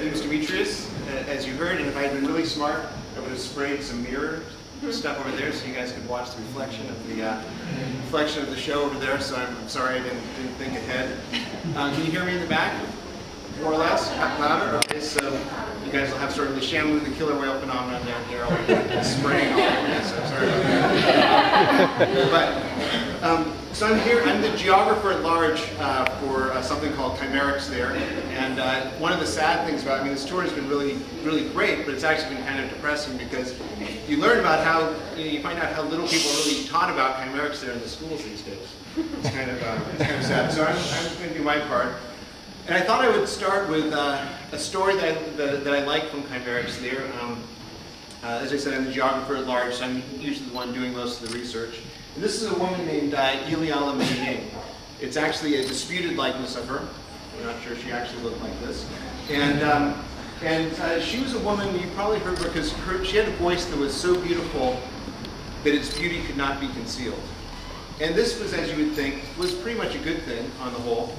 Eames Demetrios, as you heard, and if I had been really smart, I would have sprayed some mirror stuff over there so you guys could watch the reflection of the show over there. So I'm sorry I didn't think ahead. Can you hear me in the back? More or less? Louder? Okay, so you guys will have sort of the Shamu the killer whale phenomenon down here. I'll spraying all over this, so I'm sorry about that. So I'm here, I'm the geographer at large for something called Chimerics there. And one of the sad things about, this tour has been really, really great, but it's actually been kind of depressing because you learn about how, you find out how little people are really taught about Chimerics there in the schools these days. It's kind of sad. So I'm going to do my part. And I thought I would start with a story that I like from Chimerics there. As I said, I'm the geographer at large, so I'm usually the one doing most of the research. And this is a woman named Ileala Meiying. It's actually a disputed likeness of her. I'm not sure she actually looked like this. And she was a woman, you probably heard her because she had a voice that was so beautiful that its beauty could not be concealed. And this was, as you would think, was pretty much a good thing on the whole.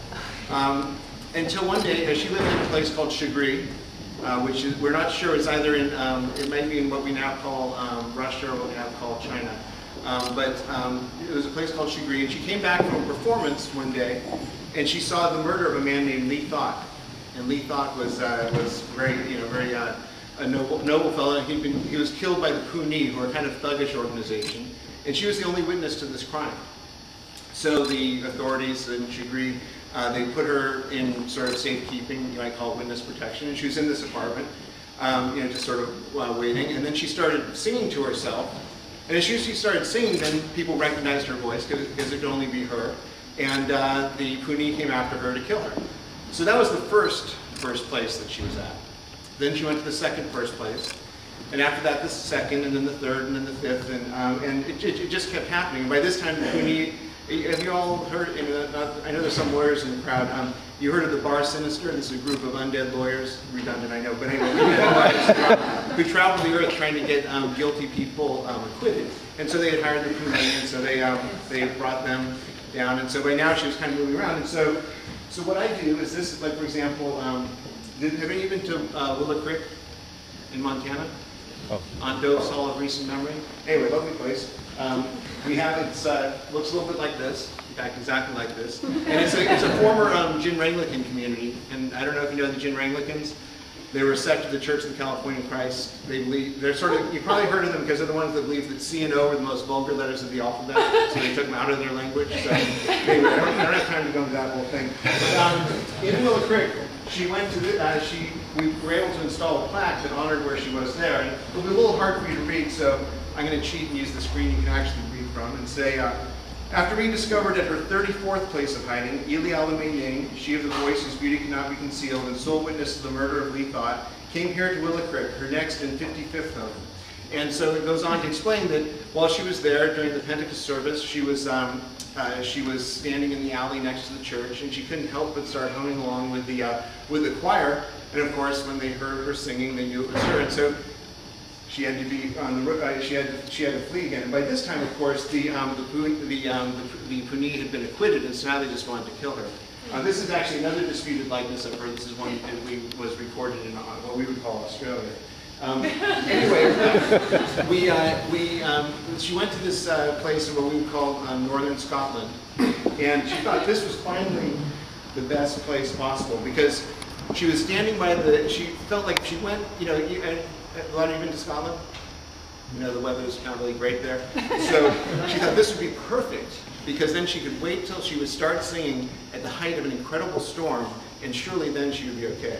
Until one day, she lived in a place called Chagri, which is, we're not sure, it's either in, it might be in what we now call Russia or what we now call China. But it was a place called Chagri, and she came back from a performance one day, and she saw the murder of a man named Li Thot. And Li Thot was very, very a noble fellow. He was killed by the Puni, who are a kind of thuggish organization, and she was the only witness to this crime. So the authorities in Chagri, they put her in sort of safekeeping, you might call it witness protection, and she was in this apartment, just sort of waiting. And then she started singing to herself. And as she started singing, then people recognized her voice because it could only be her. And the Puni came after her to kill her. So that was the first place that she was at. Then she went to the second place. And after that, the second, and then the third, and then the fifth. And it just kept happening. And by this time, the Puni, have you all heard, I know there's some lawyers in the crowd, you heard of the Bar Sinister? This is a group of undead lawyers, redundant I know, but anyway, who traveled the earth trying to get guilty people acquitted. And so they had hired the Puni, and so they brought them down, and so by now she was kind of moving around. And so what I do is this, like for example, have any been to Willow Creek in Montana? Oh. On Dove's Hall of Recent Memory? Anyway, lovely place. We have, looks a little bit like this, in fact, exactly like this. And it's a former Jin Ranglican community. And I don't know if you know the Jin Ranglicans. They were a sect of the Church of the Californian Christ. They believe, they're sort of, you probably heard of them because they're the ones that believe that C and O are the most vulgar letters of the alphabet. So they took them out of their language. So anyway, I don't have time to go into that whole thing. But in Willow Creek, she went to we were able to install a plaque that honored where she was there. And it'll be a little hard for you to read, so I'm going to cheat and use the screen you can actually read from and say, after being discovered at her 34th place of hiding, Ileala Meiying, she of the voice whose beauty cannot be concealed and sole witness to the murder of Li Thot, came here to Willow Creek, her next and 55th home. And so it goes on to explain that while she was there during the Pentecost service, she was standing in the alley next to the church, and she couldn't help but start humming along with the choir. And of course, when they heard her singing, they knew it was her. And so she had to be on the she had to flee again. And by this time, of course, the Puni had been acquitted, and so now they just wanted to kill her. This is actually another disputed likeness of her. This is one that was recorded in what we would call Australia. Anyway, she went to this place in what we would call northern Scotland, and she thought this was finally the best place possible because she was standing by she felt like she went, a lot of you been to Scotland? The weather's not really great there. So she thought this would be perfect because then she could wait till she would start singing at the height of an incredible storm, and surely then she would be okay.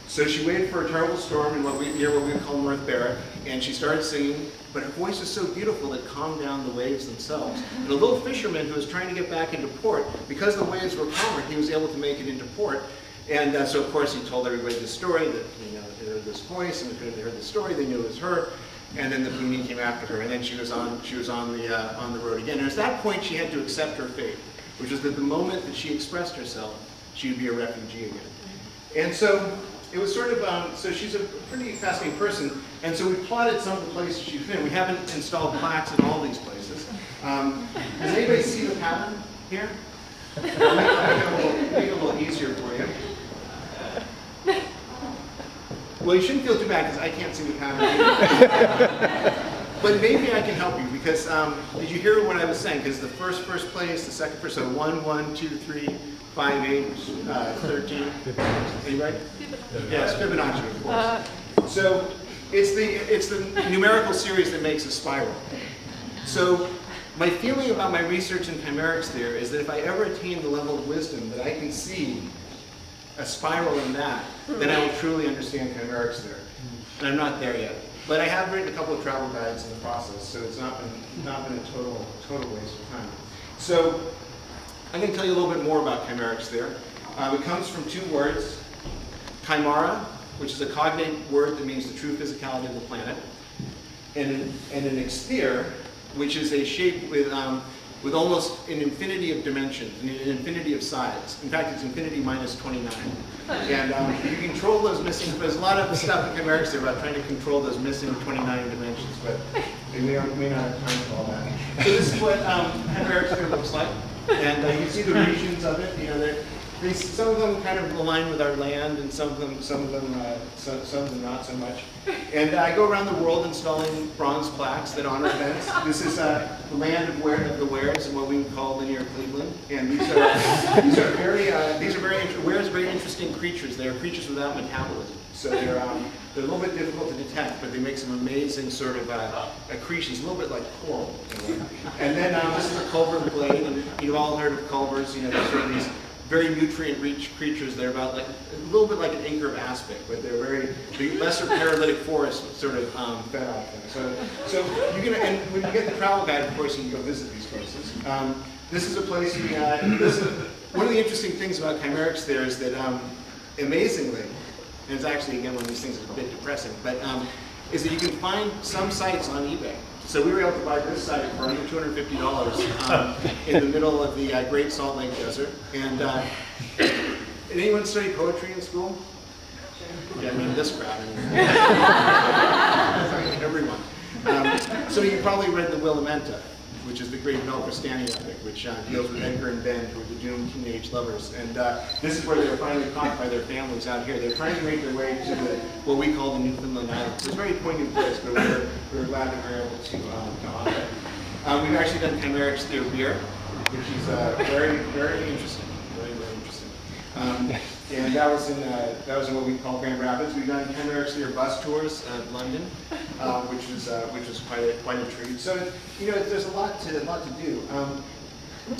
So she waited for a terrible storm near what we would call North Berwick, and she started singing, but her voice was so beautiful that it calmed down the waves themselves. And a little fisherman who was trying to get back into port, because the waves were calmer, he was able to make it into port. And so, of course, he told everybody the story that they heard this voice, and because they heard the story, they knew it was her. And then the Puni came after her, and then she was on the road again. And at that point, she had to accept her fate, which was that the moment that she expressed herself, she would be a refugee again. And so it was sort of so she's a pretty fascinating person. And so we plotted some of the places she's been. We haven't installed plaques in all these places. Does anybody see the pattern here? I'll make it a little easier for you. Well, you shouldn't feel too bad because I can't see the pattern. But maybe I can help you because did you hear what I was saying? Because the first place, the second first, so 1, 1, 2, 3, 5, 8, 13. Are you right? Yes, Fibonacci, of course. So it's the numerical series that makes a spiral. So my feeling about my research in chimerics there is that if I ever attain the level of wisdom that I can see a spiral in that, then I will truly understand chimerics there. And I'm not there yet. But I have written a couple of travel guides in the process, so it's not been a total waste of time. So I'm going to tell you a little bit more about chimerics there. It comes from 2 words, chimera, which is a cognate word that means the true physicality of the planet, and an exthere, which is a shape with almost an infinity of dimensions, an infinity of sides. In fact, it's infinity minus 29. And you control those missing, there's a lot of stuff in chimerics there about trying to control those missing 29 dimensions, but we may not have time for all that. So this is what chimerics there looks like. And you can see the regions of it. You know, some of them kind of align with our land, and some of them not so much. And I go around the world installing bronze plaques that honor events. This is the land of the Wares, and what we would call linear Cleveland. And these are very Wares are very interesting creatures. They are creatures without metabolism, so they're a little bit difficult to detect, but they make some amazing sort of accretions, a little bit like coral. And then this is a culver blade, and you've all heard of culvers. You know, they're sort of these very nutrient-rich creatures. They're about like a little bit like an acre of aspic, but they're the lesser paralytic forest sort of fed off them. So you can, and when you get the travel guide, of course, you can go visit these places. This is a place one of the interesting things about chimerics there is that amazingly, and it's actually again one of these things that's a bit depressing, but is that you can find some sites on eBay. So we were able to buy this site for under $250 in the middle of the Great Salt Lake Desert. And did anyone study poetry in school? Yeah, I mean this crowd. Everyone. So you probably read the Willamette, which is the great Belcrestani epic, which deals with Edgar and Ben, who are the doomed teenage lovers. And this is where they were finally caught by their families out here. They're trying to make their way to what we call the Newfoundland Islands. It's a very poignant place, but we're glad that we were able to honor it. We've actually done chimerics through beer, which is very, very interesting. Very, very interesting. And that was in what we call Grand Rapids. We've done chimerics through bus tours of London, which was quite a treat. So you know, there's a lot to do.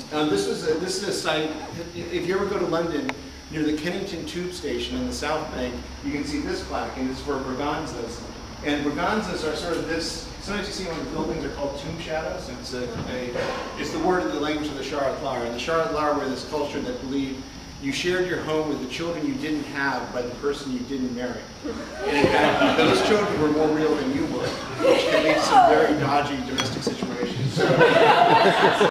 This is a site. If you ever go to London, near the Kennington Tube Station in the South Bank, you can see this plaque, and it's for braganzas. And braganzas are sort of this. Sometimes you see on the buildings are called tomb shadows. It's the word of the language of the Charlotte Lar. And the Charlotte Lar were this culture that believed you shared your home with the children you didn't have by the person you didn't marry. And in fact, those children were more real than you were, which can lead to some very dodgy domestic situations. So,